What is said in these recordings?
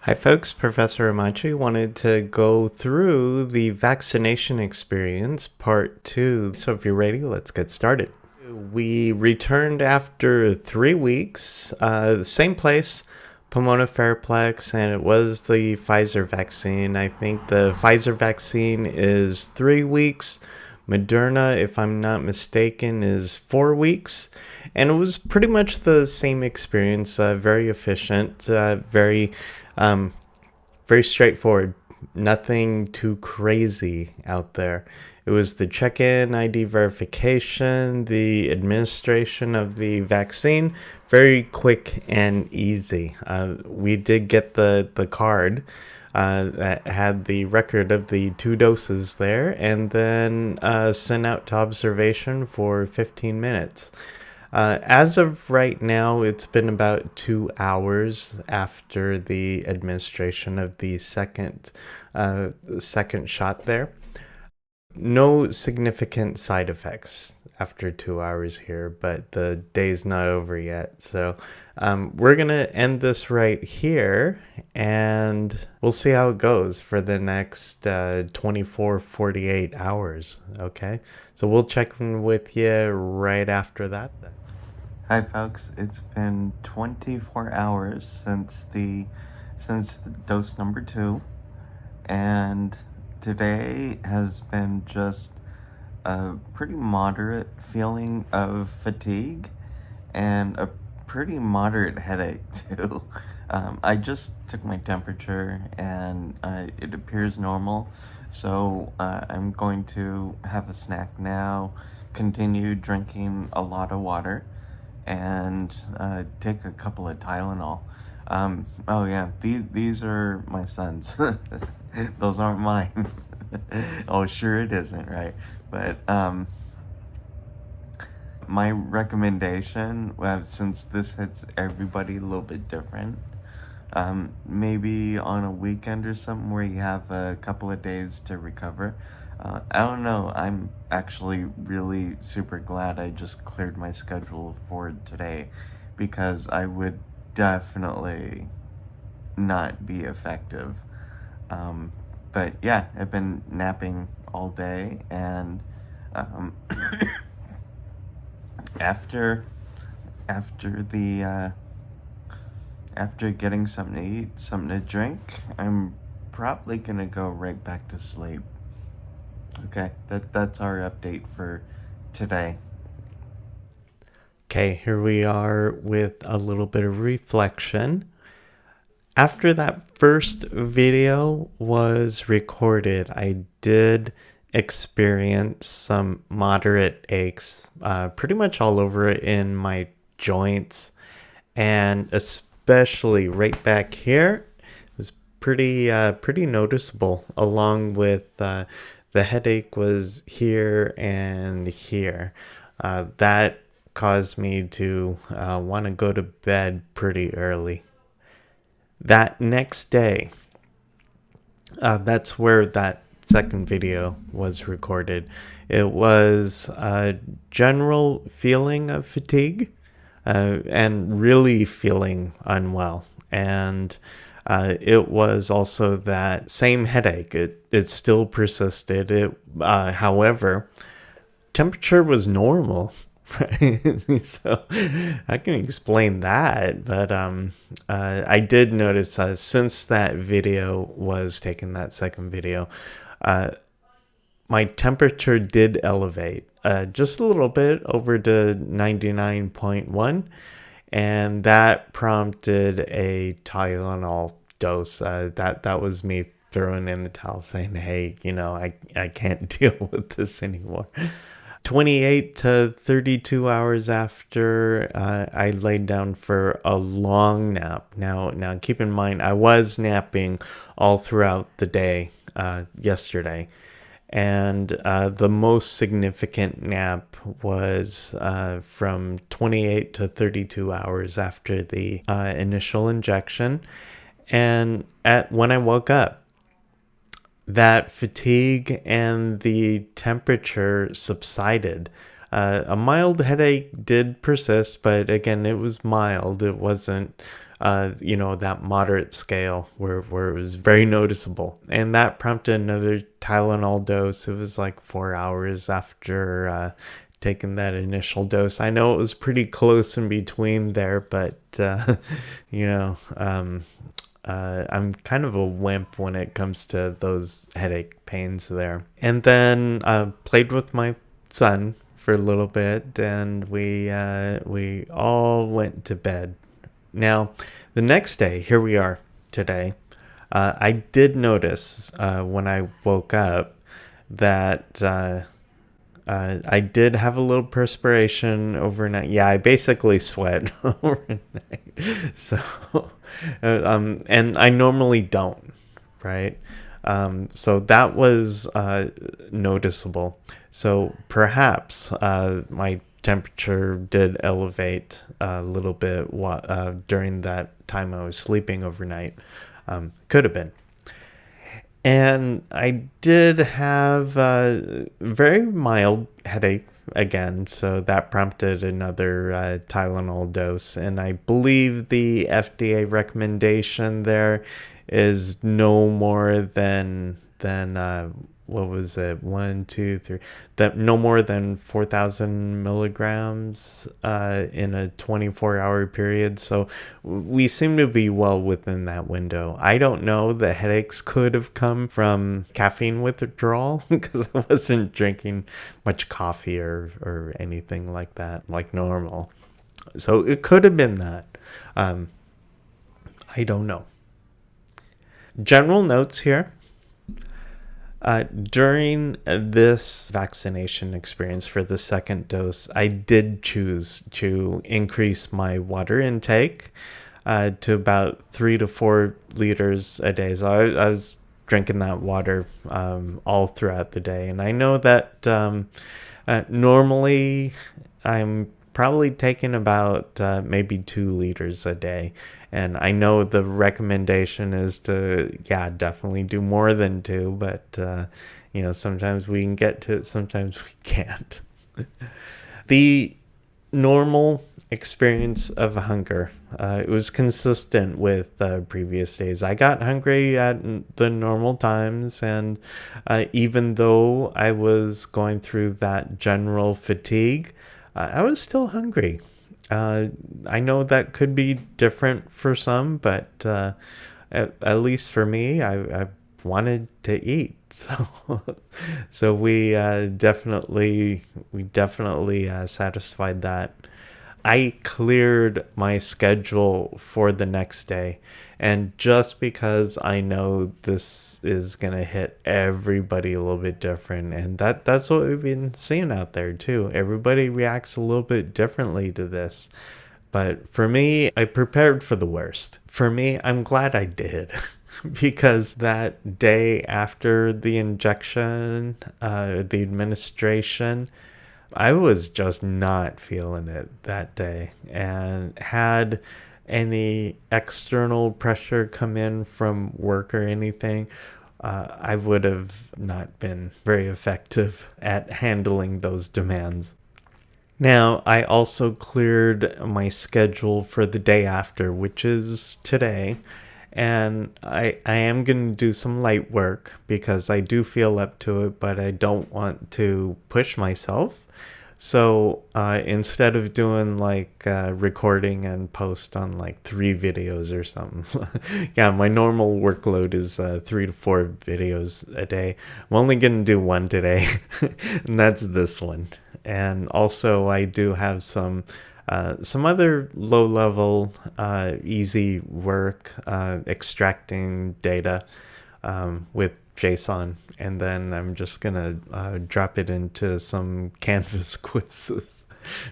Hi folks, Professor Amachi wanted to go through the vaccination experience part 2. So if you're ready, let's get started. We returned after 3 weeks, the same place, Pomona Fairplex, and it was the Pfizer vaccine. I think the Pfizer vaccine is 3 weeks. Moderna, if I'm not mistaken, is 4 weeks. And it was pretty much the same experience, very efficient, um, very straightforward. Nothing too crazy out there. It was the check-in ID verification, the administration of the vaccine, very quick and easy. We did get the card that had the record of the 2 doses there, and then sent out to observation for 15 minutes. As of right now, it's been about 2 hours after the administration of the second shot there. No significant side effects after 2 hours here, but the day's not over yet. So we're going to end this right here, and we'll see how it goes for the next 24, 48 hours. Okay, so we'll check in with you right after that then. Hi folks, it's been 24 hours since the dose number 2, and today has been just a pretty moderate feeling of fatigue and a pretty moderate headache too. I just took my temperature and it appears normal, so I'm going to have a snack now, continue drinking a lot of water, and take a couple of Tylenol. Oh yeah, these are my son's. Those aren't mine. Oh, sure it isn't, right? But my recommendation, since this hits everybody a little bit different, maybe on a weekend or something where you have a couple of days to recover. I don't know. I'm actually really super glad I just cleared my schedule for today, because I would definitely not be effective. But yeah, I've been napping all day, and um, after after the after getting something to eat, something to drink, I'm probably gonna go right back to sleep. Okay, that's our update for today. Okay, here we are with a little bit of reflection. After that first video was recorded, I did experience some moderate aches, pretty much all over in my joints, and especially right back here. It was pretty noticeable. Along with the headache was here and here. That caused me to want to go to bed pretty early. That next day, that's where that second video was recorded. It was a general feeling of fatigue, and really feeling unwell. And it was also that same headache. It still persisted. However, temperature was normal. Right? So I can explain that, but I did notice, since that video was taken, that second video, my temperature did elevate just a little bit over to 99.1, and that prompted a Tylenol dose. That was me throwing in the towel, saying, "Hey, I can't deal with this anymore." 28 to 32 hours after, I laid down for a long nap. Now keep in mind, I was napping all throughout the day yesterday, and the most significant nap was from 28 to 32 hours after the initial injection. And when I woke up, that fatigue and the temperature subsided. A mild headache did persist, but again, it was mild. It wasn't, that moderate scale where it was very noticeable. And that prompted another Tylenol dose. It was like 4 hours after taking that initial dose. I know it was pretty close in between there, but, you know, I'm kind of a wimp when it comes to those headache pains there. And then played with my son for a little bit, and we all went to bed. Now, the next day, here we are today. I did notice when I woke up that I did have a little perspiration overnight. Yeah, I basically sweat overnight. So, and I normally don't, right? So that was noticeable. So perhaps my temperature did elevate a little bit during that time I was sleeping overnight. Could have been. And I did have a very mild headache again, so that prompted another Tylenol dose. And I believe the FDA recommendation there is no more than what was it, 1, 2, 3, that no more than 4,000 milligrams in a 24-hour period. So we seem to be well within that window. I don't know, the headaches could have come from caffeine withdrawal because I wasn't drinking much coffee or anything like that, like normal. So it could have been that. I don't know. General notes here. During this vaccination experience for the second dose, I did choose to increase my water intake to about 3 to 4 liters a day. So I was drinking that water all throughout the day. And I know that normally I'm probably taking about maybe 2 liters a day. And I know the recommendation is to, definitely do more than two, but, sometimes we can get to it, sometimes we can't. The normal experience of hunger, it was consistent with previous days. I got hungry at the normal times, and even though I was going through that general fatigue, I was still hungry. I know that could be different for some, but at least for me, I wanted to eat. So we definitely satisfied that. I cleared my schedule for the next day. And just because I know this is going to hit everybody a little bit different, and that's what we've been seeing out there too. Everybody reacts a little bit differently to this. But for me, I prepared for the worst. For me, I'm glad I did. Because that day after the injection, the administration, I was just not feeling it that day, and had any external pressure come in from work or anything, I would have not been very effective at handling those demands. Now, I also cleared my schedule for the day after, which is today. And I am going to do some light work because I do feel up to it, but I don't want to push myself. So instead of doing like recording and post on like 3 videos or something, yeah, my normal workload is 3 to 4 videos a day. I'm only going to do one today, and that's this one. And also, I do have some other low-level, easy work extracting data with JSON, and then I'm just gonna drop it into some Canvas quizzes.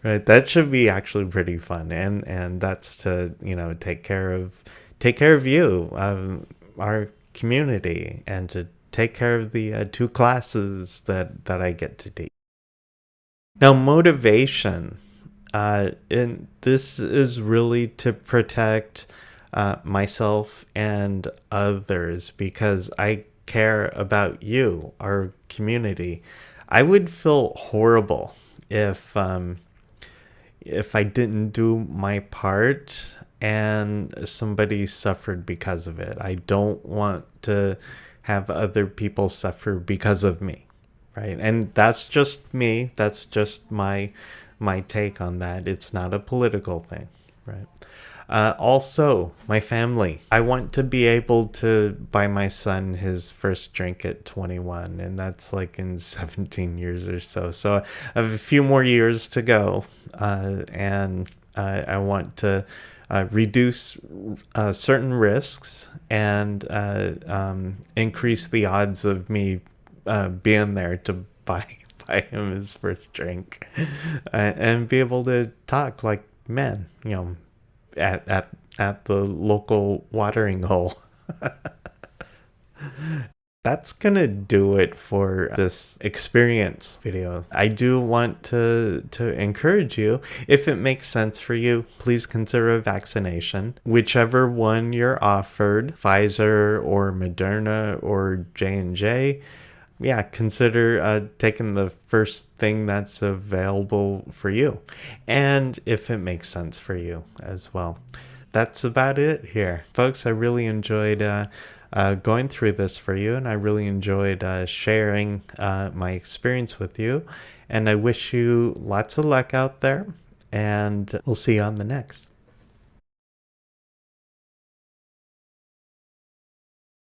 Right, that should be actually pretty fun, and that's to take care of you, our community, and to take care of the 2 classes that I get to teach. Now, motivation. And this is really to protect myself and others because I care about you, our community. I would feel horrible if I didn't do my part and somebody suffered because of it. I don't want to have other people suffer because of me, right? And that's just me. That's just my take on that. It's not a political thing, right? Also, my family. I want to be able to buy my son his first drink at 21, and that's like in 17 years or so. So I have a few more years to go, and I want to reduce certain risks and increase the odds of me being there to buy him his first drink and be able to talk like men, at at the local watering hole. That's gonna do it for this experience video. I do want to encourage you, if it makes sense for you, please consider a vaccination. Whichever one you're offered, Pfizer or Moderna or J&J, yeah, consider taking the first thing that's available for you. And if it makes sense for you as well. That's about it here. Folks, I really enjoyed going through this for you, and I really enjoyed sharing my experience with you. And I wish you lots of luck out there, and we'll see you on the next.